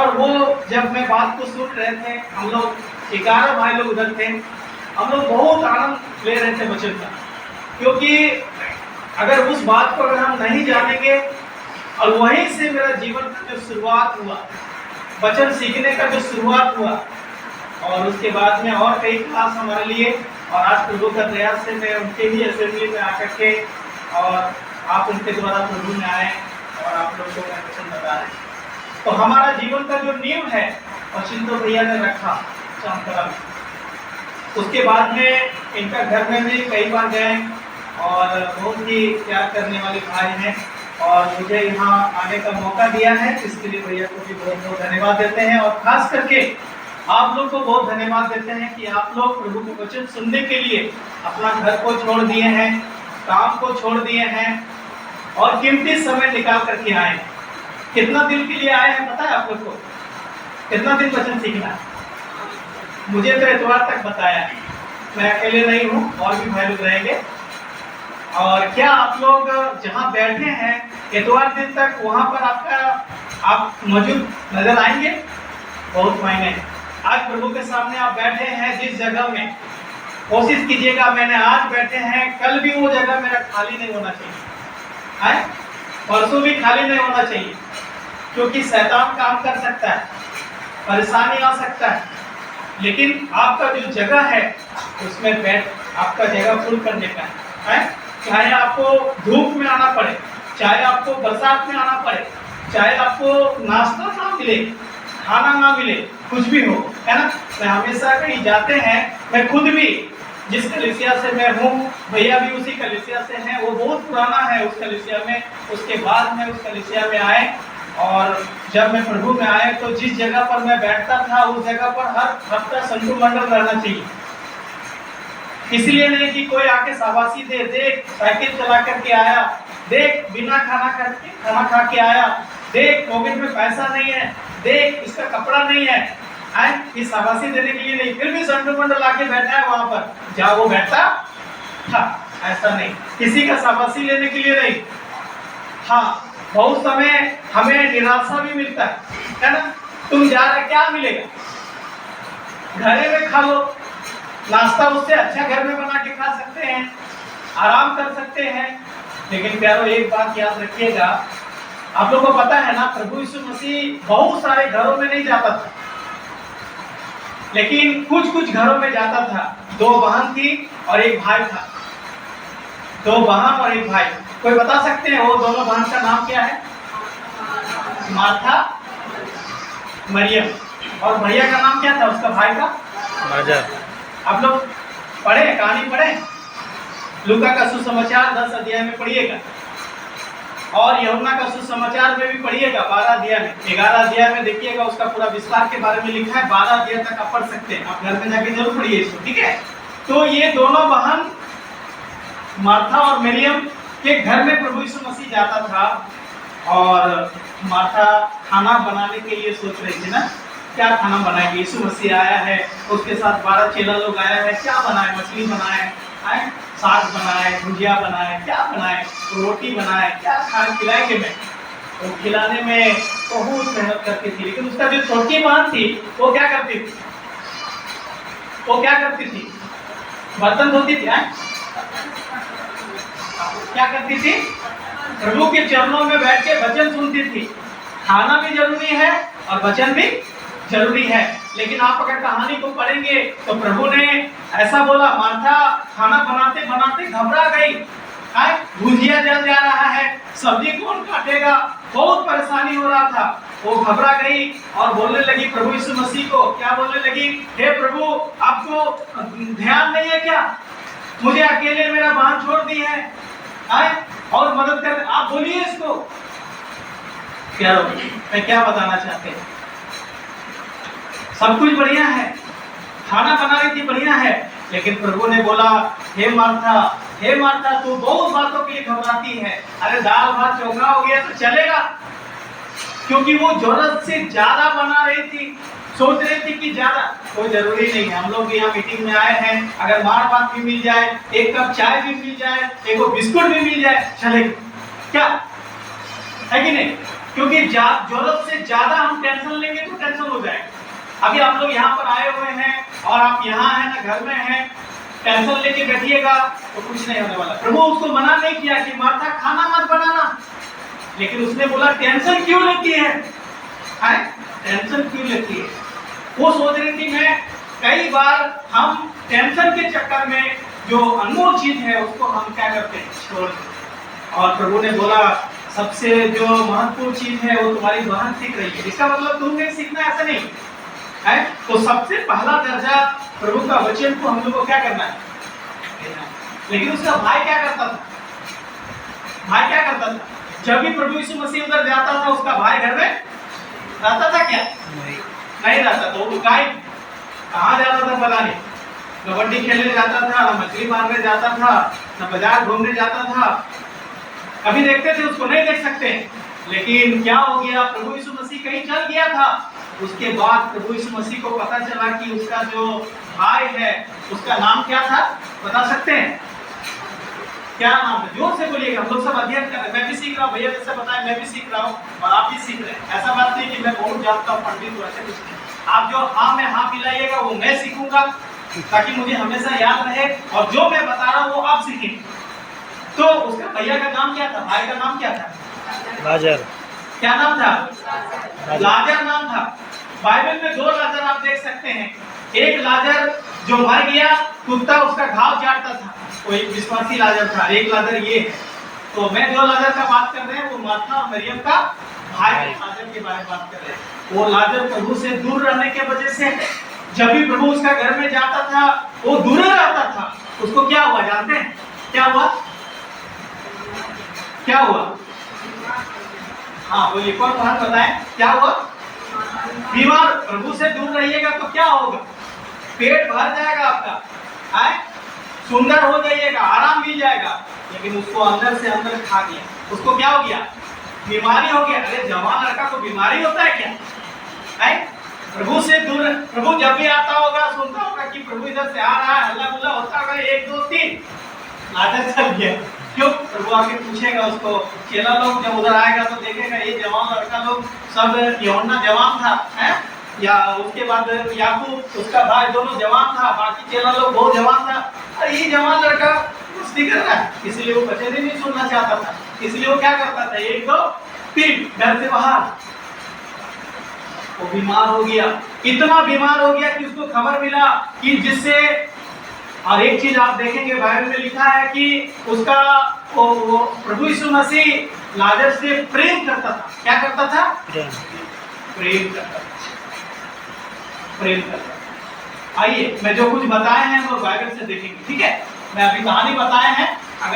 और वो जब मैं बात को सुन रहे थे, हम लोग 11 भाई लोग उधर थे, हम लोग बहुत आनंद ले रहे थे वचन का, क्योंकि अगर उस बात को अगर हम नहीं जानेंगे, और वहीं से मेरा जीवन का जो शुरुआत हुआ, वचन सीखने का जो शुरुआत हुआ, और उसके बाद में और कई क्लास हमारे लिए, और आज प्रभु का दया से मैं उनके ही असेंबली में आकर के, और आप उनके द्वारा प्रभु में आए और आप लोगों को मैं वचन बता रहे हैं। तो हमारा जीवन का जो नींव है वचन तो भैया ने रखा चमकला में। उसके बाद में इनका घर में भी कई बार गए, और बहुत ही प्यार करने वाले भाई हैं, और मुझे यहाँ आने का मौका दिया है, इसके लिए भैया को भी बहुत बहुत धन्यवाद देते हैं। और खास करके आप लोग को बहुत धन्यवाद देते हैं कि आप लोग प्रभु के वचन सुनने के लिए अपना घर को छोड़ दिए हैं, काम को छोड़ दिए हैं, और कीमती समय निकाल करके आए हैं। कितना दिन के लिए आए हैं पता है आप लोग को? कितना दिन वचन सीखना है? मुझे तो इतवार तक बताया है, मैं अकेले नहीं हूँ, और भी भाई लोग रहेंगे। और क्या आप लोग जहाँ बैठे हैं इतवार दिन तक वहाँ पर आप मौजूद नजर आएंगे? बहुत मायने। आज प्रभु के सामने आप बैठे हैं जिस जगह में, कोशिश कीजिएगा, मैंने आज बैठे हैं, कल भी वो जगह मेरा खाली नहीं होना चाहिए है, परसों भी खाली नहीं होना चाहिए, क्योंकि शैतान काम कर सकता है, परेशानी आ सकता है, लेकिन आपका जो जगह है उसमें बैठ आपका जगह फुल करने का है। चाहे आपको धूप में आना पड़े, चाहे आपको बरसात में आना पड़े, चाहे आपको नाश्ता ना मिले, खाना ना मिले, कुछ भी हो, है ना। मैं हमेशा कहीं जाते हैं, मैं खुद भी जिस कलीसिया से मैं हूँ, भैया भी उसी कलीसिया से हैं, वो बहुत पुराना है उस कलीसिया में। उसके बाद मैं उस कलीसिया में आए, और जब मैं प्रभु में आए तो जिस जगह पर मैं बैठता था उस जगह पर हर हफ्ता संतु मंडल रहना चाहिए। इसलिए नहीं कि कोई आके शाबाशी दे, देख साइकिल चला करके आया, देख बिना खाना खा के आया, देख पॉकेट में पैसा नहीं है, देख इसका कपड़ा नहीं है, इस शाबाशी देने के लिए नहीं, फिर भी संतु मंडल आके बैठा है वहां पर, जहाँ वो बैठता था। ऐसा नहीं, किसी का शाबाशी लेने के लिए नहीं। हाँ, बहुत समय हमें निराशा भी मिलता है ना। तुम जा रहे, क्या मिलेगा? घरे में खा लो, नाश्ता उससे अच्छा घर में बना के खा सकते हैं, आराम कर सकते हैं। लेकिन प्यारो एक बात याद रखिएगा, आप लोगों को पता है ना, प्रभु यीशु मसीह बहुत सारे घरों में नहीं जाता था, लेकिन कुछ कुछ घरों में जाता था। 2 बहन थी और एक भाई था, 2 बहन और एक भाई। कोई बता सकते हैं वो दोनों बहन का नाम क्या है? मार्था, मरियम। और भैया का नाम क्या था उसका भाई का? राजा। आप लोग पढ़े, कहानी पढ़े? लूका का सुसमाचार 10 अध्याय में पढ़िएगा, और यूहन्ना का सुसमाचार में भी पढ़िएगा 12 अध्याय में। 11 अध्याय में देखिएगा, उसका पूरा विस्तार के बारे में लिखा है। 12 अध्याय तक आप पढ़ सकते हैं, आप घर में जाके जरूर पढ़िए इसको, ठीक है। तो ये दोनों बहन मार्था और मरियम के घर में प्रभु यीशु मसीह जाता था, और मार्था खाना बनाने के लिए सोच रही थी ना, क्या खाना बनाएगी, यीशु मसीह आया है, उसके साथ 12 चेला लोग आया है, क्या बनाए, मछली बनाए, साग बनाए, भुजिया बनाए, क्या बनाए, रोटी बनाए, क्या खाना खिलाएंगे मैं। तो खिलाने में बहुत मेहनत करती थी, लेकिन उसका जो छोटी बहन थी वो क्या करती थी? वो क्या करती थी? बर्तन धोती थी। क्या करती थी? प्रभु के चरणों में बैठ के वचन सुनती थी। खाना भी जरूरी है और वचन भी जरूरी है। लेकिन आप अगर कहानी को पढ़ेंगे तो प्रभु ने ऐसा बोला, मार्था खाना बनाते बनाते घबरा गई, भुजिया जल जा रहा है, सब्जी कौन काटेगा, बहुत परेशानी हो रहा था। वो घबरा गई और बोलने लगी प्रभु यीशु मसीह को, क्या बोलने लगी? हे प्रभु, आपको ध्यान नहीं है क्या? मुझे अकेले मेरा बहन छोड़ दी है, और मदद कर, आप बोलिए इसको। क्या मैं क्या बताना चाहते हैं? सब कुछ बढ़िया है, खाना बना रही थी बढ़िया है, लेकिन प्रभु ने बोला, हे मार्था, हे मार्था, तू बहुत बातों के लिए घबराती है। अरे दाल भात चोखा हो गया तो चलेगा, क्योंकि वो जरूरत से ज्यादा बना रही थी, सोच रही थी कि ज्यादा। कोई जरूरी नहीं है, हम लोग यहाँ मीटिंग में आए हैं, अगर मार भात भी मिल जाए, एक कप चाय भी मिल जाए, एक बिस्कुट भी मिल जाए, चलेगा क्या? है कि नहीं? क्योंकि जरूरत से ज्यादा हम टेंशन लेंगे तो टेंशन हो जाएगा। अभी आप लोग यहाँ पर आए हुए हैं और आप यहाँ हैं ना घर में हैं, टेंशन लेके बैठिएगा तो कुछ नहीं होने वाला। प्रभु उसको मना नहीं किया कि मार्था खाना मत बनाना, लेकिन उसने बोला टेंशन क्यों लेती है, टेंशन क्यों लेती है। वो सोच रही थी मैं, कई बार हम टेंशन के चक्कर में जो अनमोल चीज है उसको हम क्या करते हैं, छोड़ देते। और प्रभु ने बोला सबसे जो महत्वपूर्ण चीज है वो तुम्हारी बहन सीख रही है। इसका मतलब तुम नहीं सीखना, ऐसा नहीं है। तो सबसे पहला दर्जा प्रभु का वचन को हम लोग को क्या करना है, लेकिन उसका भाई क्या करता था, भाई क्या करता था, जब भी प्रभु यीशु मसीह उधर जाता था उसका भाई घर में रहता था क्या, नहीं रहता। तो वो कहाँ जाता था पता नहीं, कबड्डी खेलने जाता था, ना मछली मारने जाता था, ना बाजार घूमने जाता था। कभी देखते थे उसको नहीं देख सकते, लेकिन क्या हो गया, प्रभु यीशु मसीह कहीं चल गया था। उसके बाद प्रभु यीशु मसीह को पता चला कि उसका जो भाई है उसका नाम क्या था, बता सकते हैं क्या नाम है, जोर से बोलिएगा। हम लोग सब अध्ययन कर रहे हैं, मैं भी सीख रहा हूँ, भैया जैसे बताया मैं भी सीख रहा हूँ और आप भी सीख रहे हैं। ऐसा बात नहीं कि मैं बहुत जानता हूँ पंडित हूँ, ऐसे कुछ नहीं। आप जो हाँ में हाँ मिलाइएगा वो मैं सीखूंगा, ताकि मुझे हमेशा याद रहे, और जो मैं बता रहा हूँ वो आप सीखेंगे। तो उसका भैया का नाम क्या था, भाई का नाम क्या था, लाजर। क्या नाम था, लाजर नाम था। बाइबल में 2 लाजर आप देख सकते हैं। एक लाजर जो मर गया, कुत्ता उसका घाव चाटता था, वो एक विश्वासी लाजर था। एक लाजर ये है। तो मैं जो लाजर का बात कर रहे हैं वो मार्था और मरियम का भाई लाजर के बारे में बात कर रहे हैं। वो लाजर प्रभु से दूर रहने के वजह से जब भी प्रभु उसका घर में जाता था वो दूर रहता था। उसको क्या हुआ जानते हैं, क्या हुआ, क्या हुआ, हाँ बोलिए, कौन बात बताएं, क्या हुआ, बीमार। प्रभु से दूर रहिएगा तो क्या होगा, पेट भर जाएगा आपका, आए सुंदर हो जाइएगा, आराम मिल जाएगा। लेकिन उसको अंदर से अंदर खा गया, उसको क्या हो गया, बीमारी हो गया। अरे जवान लड़का को बीमारी होता है क्या, है प्रभु से दूर। प्रभु जब भी आता होगा सुनता होगा कि प्रभु इधर से आ रहा है, हल्ला गुल्ला होता होगा, 1 2 3 लाजर चल गया। क्यों, प्रभु आके पूछेगा उसको, चेला लोग जब उधर आएगा तो देखेगा ये जवान लड़का लोग सब, यूहन्ना जवान था, है या उसके बाद याकूब उसका भाई दोनों जवान था, बाकी चेला लोग बहुत जवान था। अरे ये जवान लड़का मस्ती कर रहा है, इसलिए वो वचन ही नहीं सुनना चाहता था। इसलिए वो क्या करता था, 1 2 3 घर से बाहर। वो बीमार हो गया, इतना बीमार हो गया कि उसको खबर मिला कि जिससे, और एक चीज आप देखेंगे बाइबल में लिखा है कि उसका वो प्रभु यीशु मसीह लाजर से प्रेम करता था। क्या करता था, प्रेम करता था, प्रेम करता था। आइए मैं जो कुछ बताए हैं वो बाइबल से देखेंगे, ठीक है। मैं अभी कहानी बताए हैं